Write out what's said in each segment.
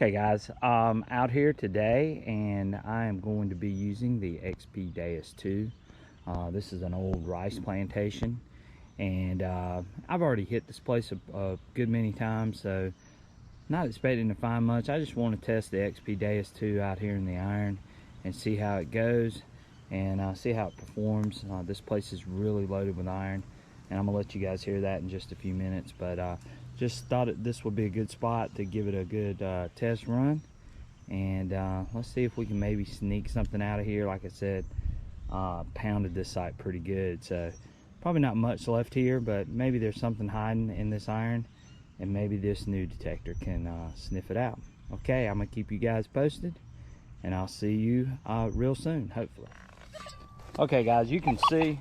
Okay guys, out here today and I am going to be using the XP Deus 2. This is an old rice plantation, and I've already hit this place a good many times, so not expecting to find much. I just want to test the XP Deus 2 out here in the iron and see how it goes and see how it performs. This place is really loaded with iron, and I'm gonna let you guys hear that in just a few minutes, but just thought this would be a good spot to give it a good test run, and let's see if we can maybe sneak something out of here. Like I said, pounded this site pretty good, so probably not much left here, but maybe there's something hiding in this iron, and maybe this new detector can sniff it out. Okay, I'm gonna keep you guys posted, and I'll see you real soon, hopefully. Okay guys, you can see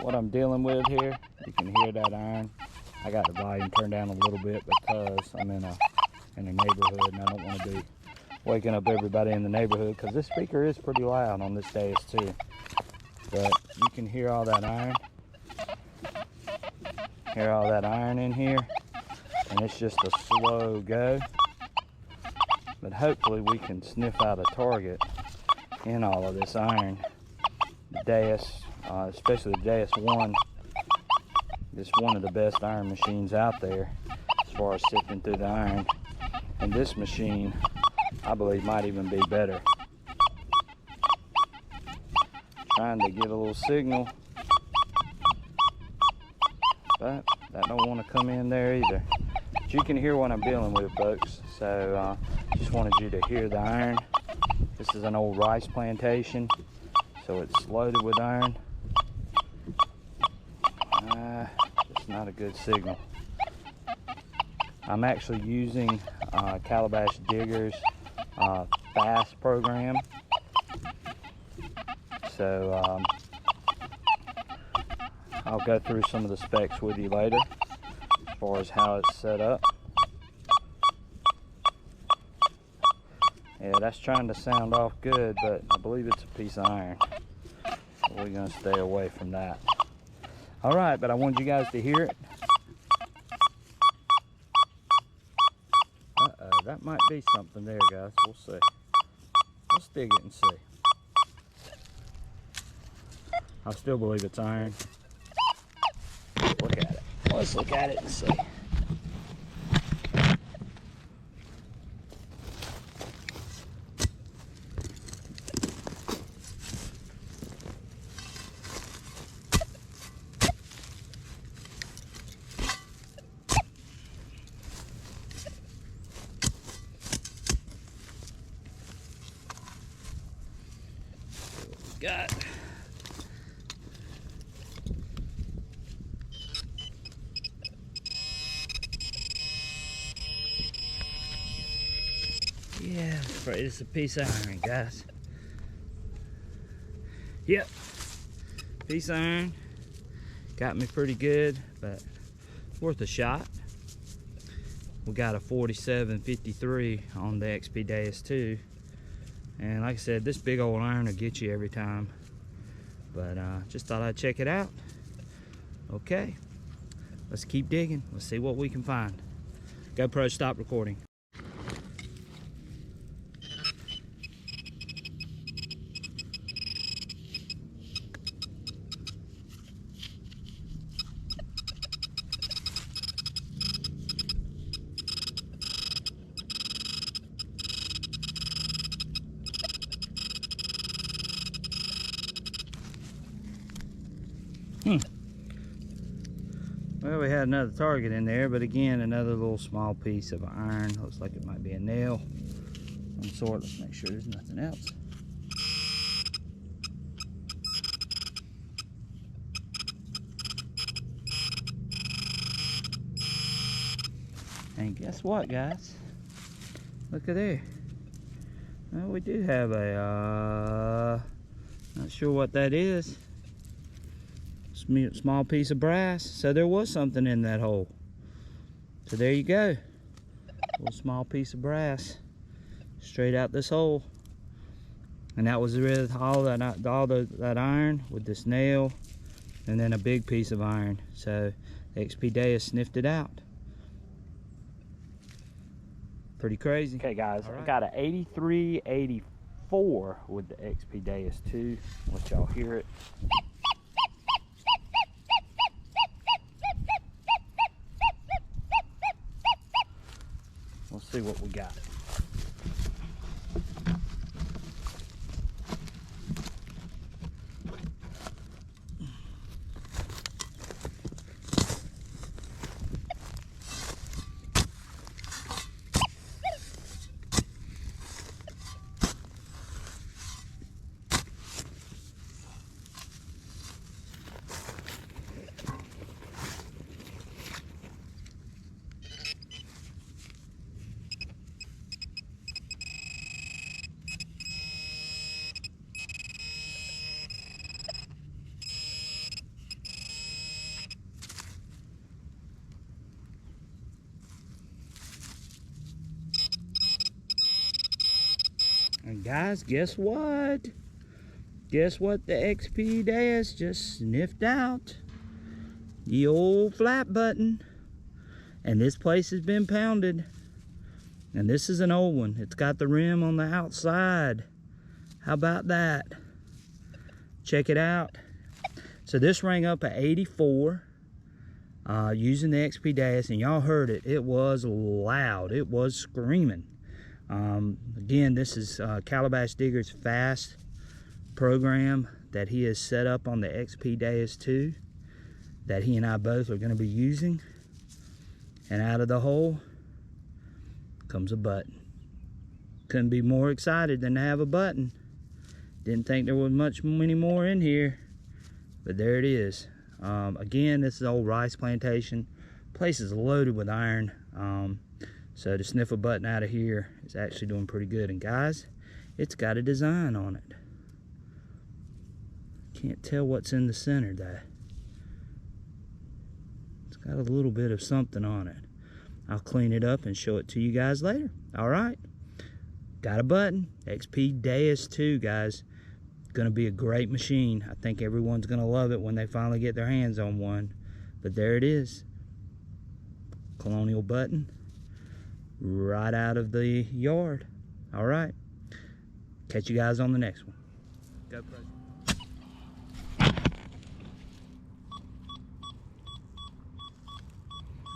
what I'm dealing with here. You can hear that iron. I got the volume turned down a little bit because I'm in a neighborhood, and I don't want to be waking up everybody in the neighborhood, because this speaker is pretty loud on this Deus too. But you can hear all that iron. Hear all that iron in here, and it's just a slow go. But hopefully we can sniff out a target in all of this iron. The Deus, especially the Deus 1. It's one of the best iron machines out there as far as sifting through the iron. And this machine, I believe, might even be better. Trying to get a little signal, but that don't want to come in there either. But you can hear what I'm dealing with, folks. So just wanted you to hear the iron. This is an old rice plantation, so it's loaded with iron. It's not a good signal. I'm actually using Calabash Digger's fast program, so I'll go through some of the specs with you later as far as how it's set up. Yeah, that's trying to sound off good, but I believe it's a piece of iron, so we're going to stay away from that. All right, but I wanted you guys to hear it. That might be something there, guys. We'll see. Let's dig it and see. I still believe it's iron. Look at it. Let's look at it and see. Got yeah, it's a piece of iron, guys. Yep, piece of iron. Got me pretty good, but worth a shot. We got a 47.53 on the XP Deus 2. And like I said, this big old iron will get you every time. But just thought I'd check it out. Okay, let's keep digging. Let's see what we can find. GoPro, stop recording. Well, we had another target in there, but again, another little small piece of iron. Looks like it might be a nail of some sort. Let's make sure there's nothing else. And guess what, guys? Look at there. Well, we do have a, not sure what that is. Small piece of brass. So there was something in that hole. So there you go. A little small piece of brass straight out this hole. And that was with all that iron with this nail, and then a big piece of iron. So the XP Deus sniffed it out. Pretty crazy. Okay guys, I got an 8384 with the XP Deus 2. Let y'all hear it. Let's see what we got. And guys, guess what? Guess what the XP Deus just sniffed out? The old flat button. And this place has been pounded. And this is an old one. It's got the rim on the outside. How about that? Check it out. So this rang up at 84 using the XP Deus, and y'all heard it. It was loud. It was screaming. Again, this is Calabash Digger's fast program that he has set up on the XP Deus 2 that he and I both are going to be using. And out of the hole comes a button. Couldn't be more excited than to have a button. Didn't think there was many more in here, but there it is. Again, this is old rice plantation. Place is loaded with iron. So to sniff a button out of here is actually doing pretty good. And guys, it's got a design on it. Can't tell what's in the center though. It's got a little bit of something on it. I'll clean it up and show it to you guys later. All right, got a button. XP Deus 2, guys. Gonna be a great machine. I think everyone's gonna love it when they finally get their hands on one. But there it is. Colonial button. Right out of the yard. All right, catch you guys on the next one. Go President.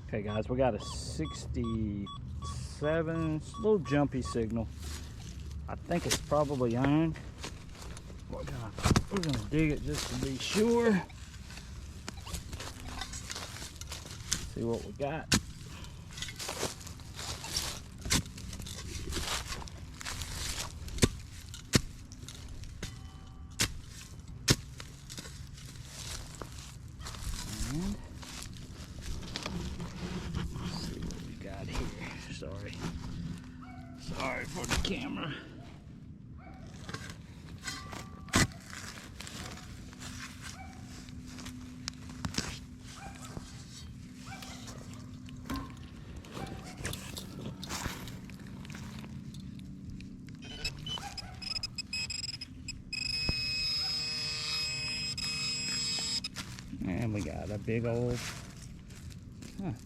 Okay guys, we got a 67, it's a little jumpy signal. I think it's probably iron. We're gonna dig it just to be sure. See what we got. Sorry for the camera. And we got a big old, I don't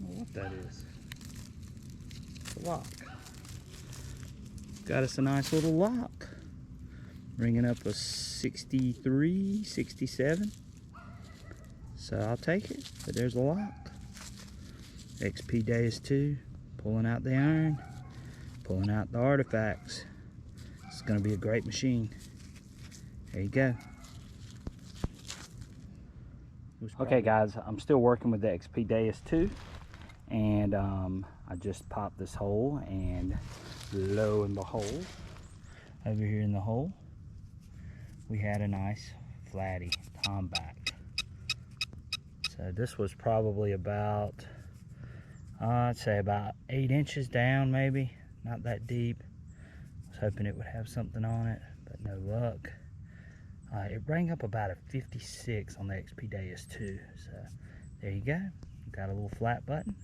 know what that is. Lock. Got us a nice little lock. Bringing up a 63, 67. So I'll take it, but there's a lock. XP Deus 2, pulling out the iron, pulling out the artifacts. It's gonna be a great machine. There you go. Okay guys, I'm still working with the XP Deus 2. And I just popped this hole, and lo and behold, over here in the hole we had a nice flatty tomback. So this was probably about I'd say about 8 inches down, maybe, not that deep. I was hoping it would have something on it, but no luck. It rang up about a 56 on the XP Deus 2. So there you go, got a little flat button.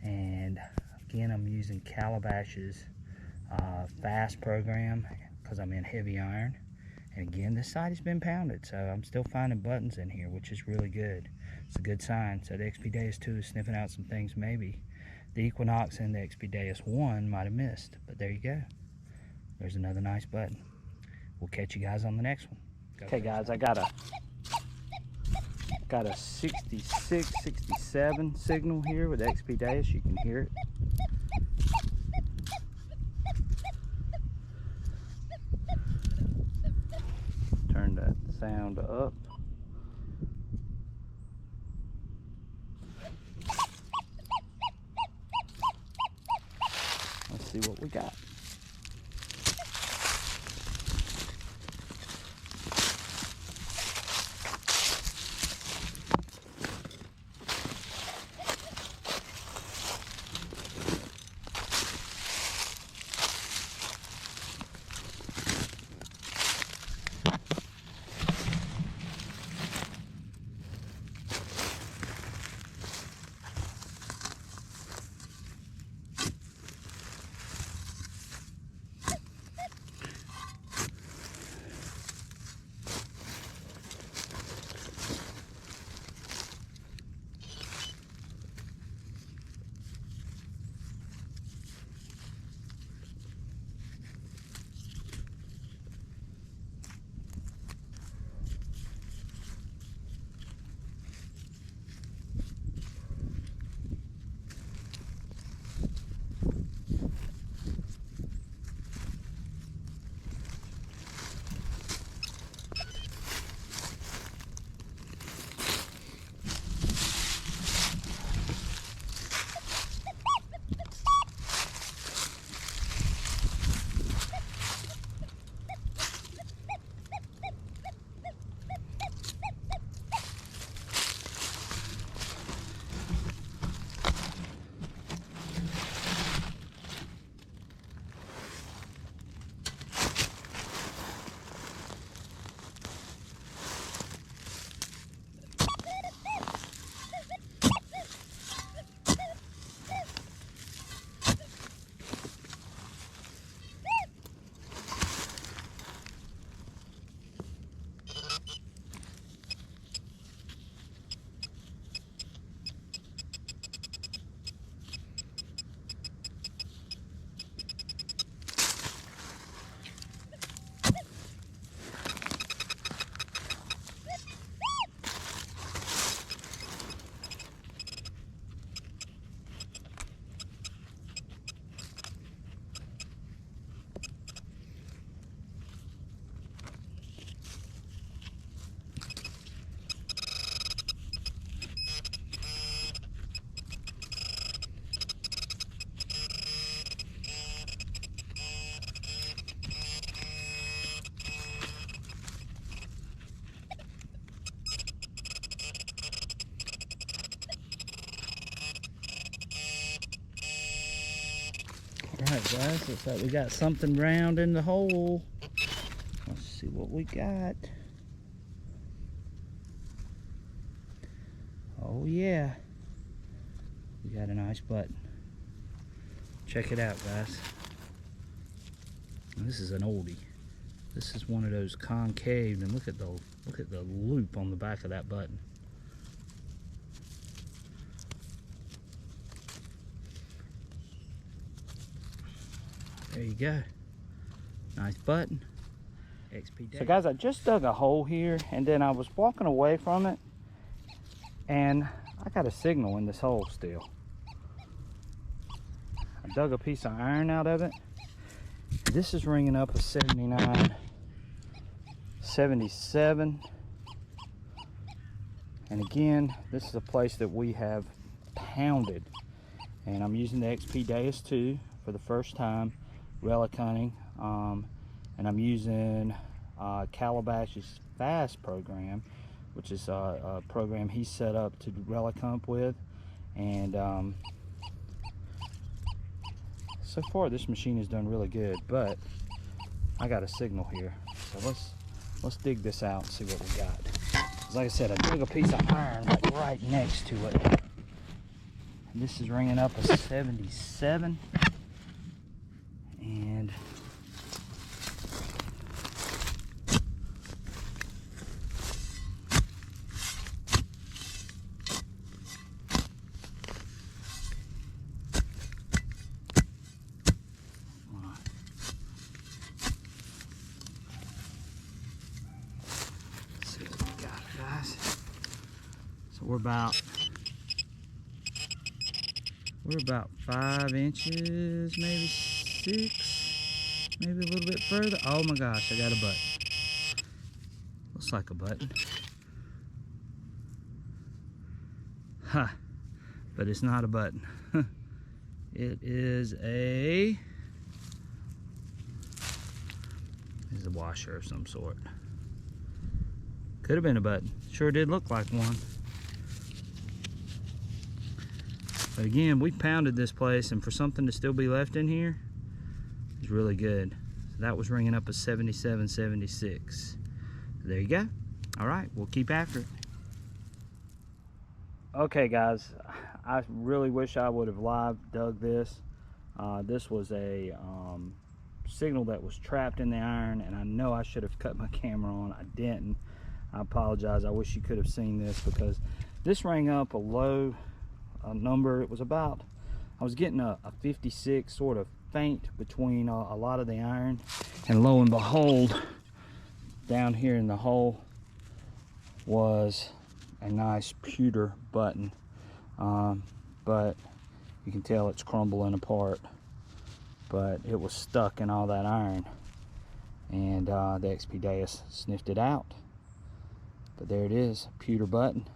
And again, I'm using Calabash's fast program because I'm in heavy iron. And again, this side has been pounded, so I'm still finding buttons in here, which is really good. It's a good sign. So the XP Deus 2 is sniffing out some things maybe the Equinox and the XP Deus 1 might have missed. But there you go. There's another nice button. We'll catch you guys on the next one. Okay guys, I got a 66, 67 signal here with XP Deus. You can hear it. Turn that sound up. Let's see what we got. Alright guys, looks like we got something round in the hole. Let's see what we got. Oh yeah, we got a nice button. Check it out guys. This is an oldie. This is one of those concave, and look at the loop on the back of that button. There you go. Nice button. XP Deus. So guys, I just dug a hole here, and then I was walking away from it, and I got a signal in this hole still. I dug a piece of iron out of it. This is ringing up a 79, 77. And again, this is a place that we have pounded. And I'm using the XP Deus 2 for the first time. Relic hunting, and I'm using Calabash's Fast program, which is a program he set up to relic hunt with, and so far this machine has done really good. But I got a signal here, so let's dig this out and see what we got. 'Cause like I said, I dug a piece of iron like right next to it, and this is ringing up a 77. And we're about 5 inches, maybe 6, maybe a little bit further. Oh my gosh, I got a button. Looks like a button. Huh, but it's not a button. It is a washer of some sort. Could have been a button. Sure did look like one. But again, we pounded this place, and for something to still be left in here is really good. So that was ringing up a 77.76. There you go. All right, we'll keep after it. Okay guys, I really wish I would have live dug this. This was a signal that was trapped in the iron, and I know I should have cut my camera on. I didn't. I apologize. I wish you could have seen this, because this rang up a low number. It was about, I was getting a 56 sort of faint between a lot of the iron, and lo and behold, down here in the hole was a nice pewter button, but you can tell it's crumbling apart. But it was stuck in all that iron, and the XP Deus sniffed it out. But there it is, a pewter button,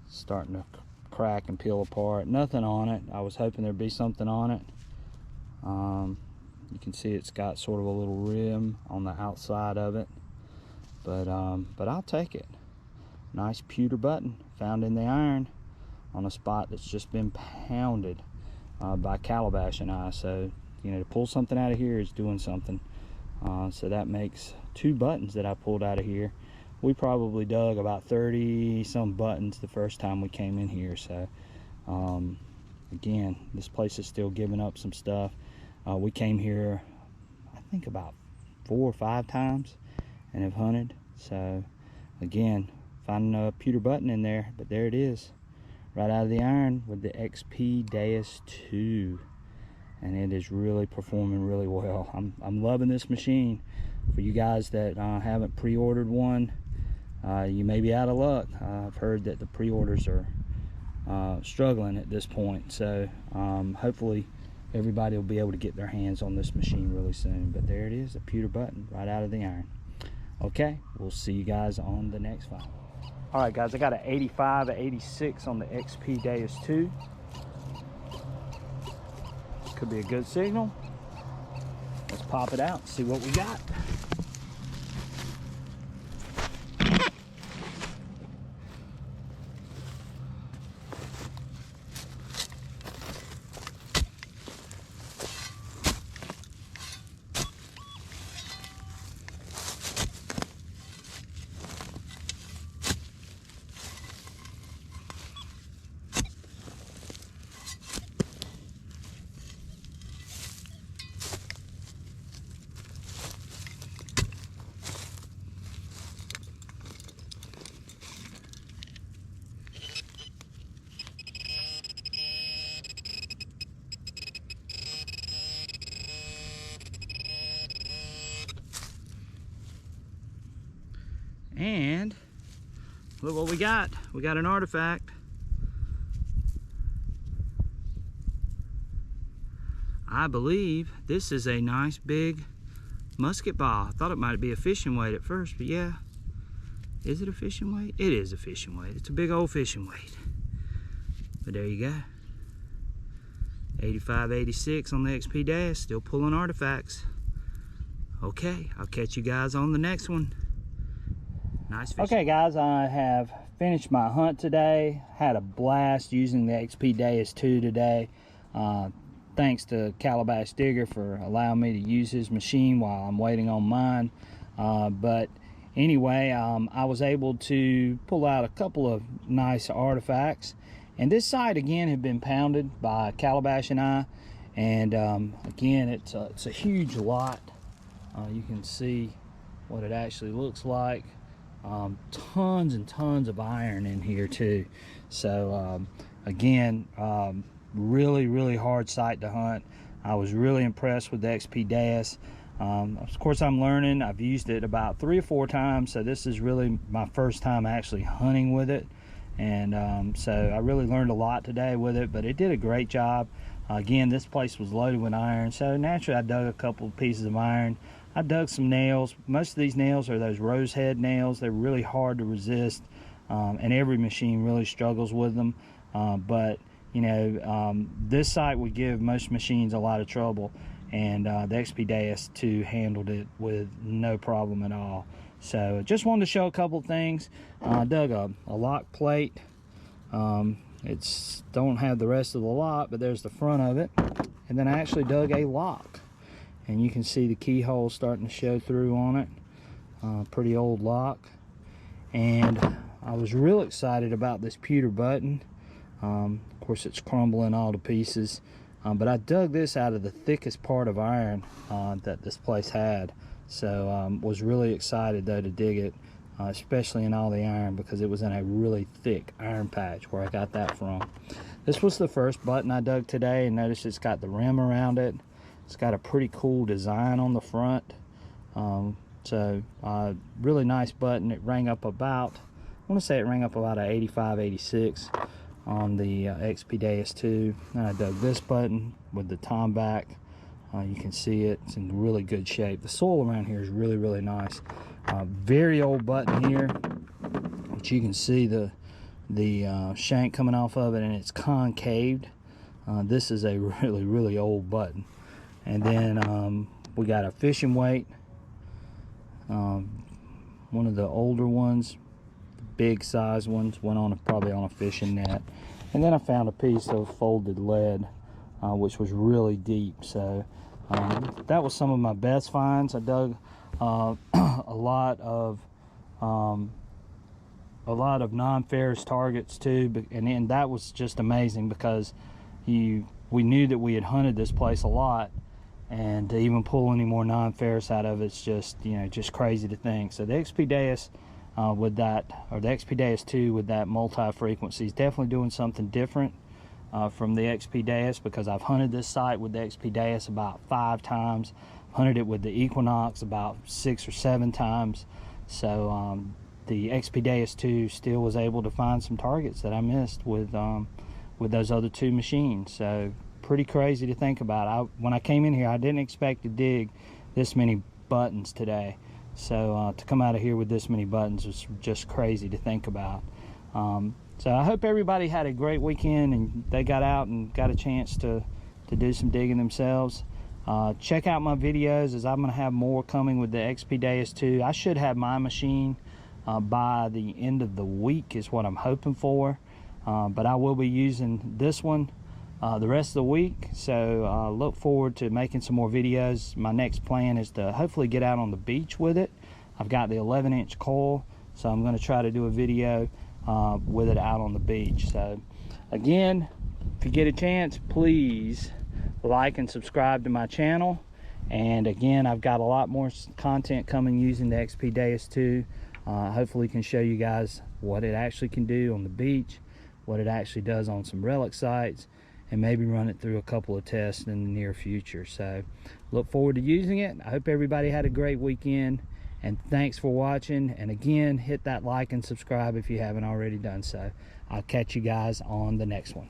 starting to crack and peel apart. Nothing on it. I was hoping there'd be something on it. You can see it's got sort of a little rim on the outside of it, but I'll take it. Nice pewter button found in the iron on a spot that's just been pounded by Calabash and I. So, you know, to pull something out of here is doing something. So that makes 2 buttons that I pulled out of here. We probably dug about 30 some buttons the first time we came in here. So again, this place is still giving up some stuff. We came here I think about 4 or 5 times and have hunted. So again, finding a pewter button in there, but there it is, right out of the iron with the XP Deus 2, and it is really performing really well. I'm loving this machine. For you guys that haven't pre-ordered one, you may be out of luck. I've heard that the pre-orders are struggling at this point, so hopefully everybody will be able to get their hands on this machine really soon. But there it is, a pewter button right out of the iron. Okay, we'll see you guys on the next file. All right guys, I got an 85, an 86 on the XP Deus 2. Could be a good signal. Let's pop it out and see what we got. And look what we got. We got an artifact. I believe this is a nice big musket ball. I thought it might be a fishing weight at first, but yeah. Is it a fishing weight? It is a fishing weight. It's a big old fishing weight. But there you go. 85, 86 on the XP Deus, still pulling artifacts. Okay, I'll catch you guys on the next one. Nice fishing. Okay guys, I have finished my hunt today. Had a blast using the XP Deus 2 today. Thanks to Calabash Digger for allowing me to use his machine while I'm waiting on mine. But anyway, I was able to pull out a couple of nice artifacts. And this site again had been pounded by Calabash and I. And again, it's a huge lot. You can see what it actually looks like. Tons and tons of iron in here too. So again, really hard site to hunt. I was really impressed with the XP Deus. Of course, I'm learning. I've used it about 3 or 4 times, so this is really my first time actually hunting with it. And so I really learned a lot today with it, but it did a great job. Again, this place was loaded with iron, so naturally I dug a couple of pieces of iron. I dug some nails. Most of these nails are those rose head nails. They're really hard to resist, and every machine really struggles with them. But you know, this site would give most machines a lot of trouble, and the XP Deus 2 handled it with no problem at all. So just wanted to show a couple things. I dug a lock plate. It's don't have the rest of the lock, but there's the front of it. And then I actually dug a lock, and you can see the keyhole starting to show through on it. Pretty old lock. And I was real excited about this pewter button. Of course, it's crumbling all to pieces, but I dug this out of the thickest part of iron that this place had. So was really excited though to dig it, especially in all the iron, because it was in a really thick iron patch where I got that from. This was the first button I dug today, and notice it's got the rim around it. It's got a pretty cool design on the front. So really nice button. It rang up about, I want to say it rang up about an 85, 86 on the XP Deus 2. And I dug this button with the tom back. You can see it. It's in really good shape. The soil around here is really, really nice. Very old button here, but you can see the shank coming off of it, and it's concaved. This is a really, really old button. And then we got a fishing weight, one of the older ones, the big size ones, went on probably on a fishing net. And then I found a piece of folded lead, which was really deep. So that was some of my best finds. I dug a lot of non-ferrous targets too, and then that was just amazing because we knew that we had hunted this place a lot, and to even pull any more non-ferrous out of it's just, you know, just crazy to think. So the XP Deus with that, or the XP Deus 2 with that multi-frequency is definitely doing something different from the XP Deus, because I've hunted this site with the XP Deus about 5 times, hunted it with the Equinox about 6 or 7 times. So the XP Deus 2 still was able to find some targets that I missed with those other 2 machines. So pretty crazy to think about. When I came in here, I didn't expect to dig this many buttons today. So to come out of here with this many buttons was just crazy to think about. So I hope everybody had a great weekend and they got out and got a chance to do some digging themselves. Check out my videos, as I'm going to have more coming with the XP Deus 2. I should have my machine by the end of the week is what I'm hoping for. But I will be using this one the rest of the week. So look forward to making some more videos. My next plan is to hopefully get out on the beach with it. I've got the 11-inch coil, so I'm going to try to do a video with it out on the beach. So again, if you get a chance, please like and subscribe to my channel. And again, I've got a lot more content coming using the XP Deus 2. Hopefully can show you guys what it actually can do on the beach, what it actually does on some relic sites, and maybe run it through a couple of tests in the near future. So look forward to using it. I hope everybody had a great weekend, and thanks for watching. And again, hit that like and subscribe if you haven't already done so. I'll catch you guys on the next one.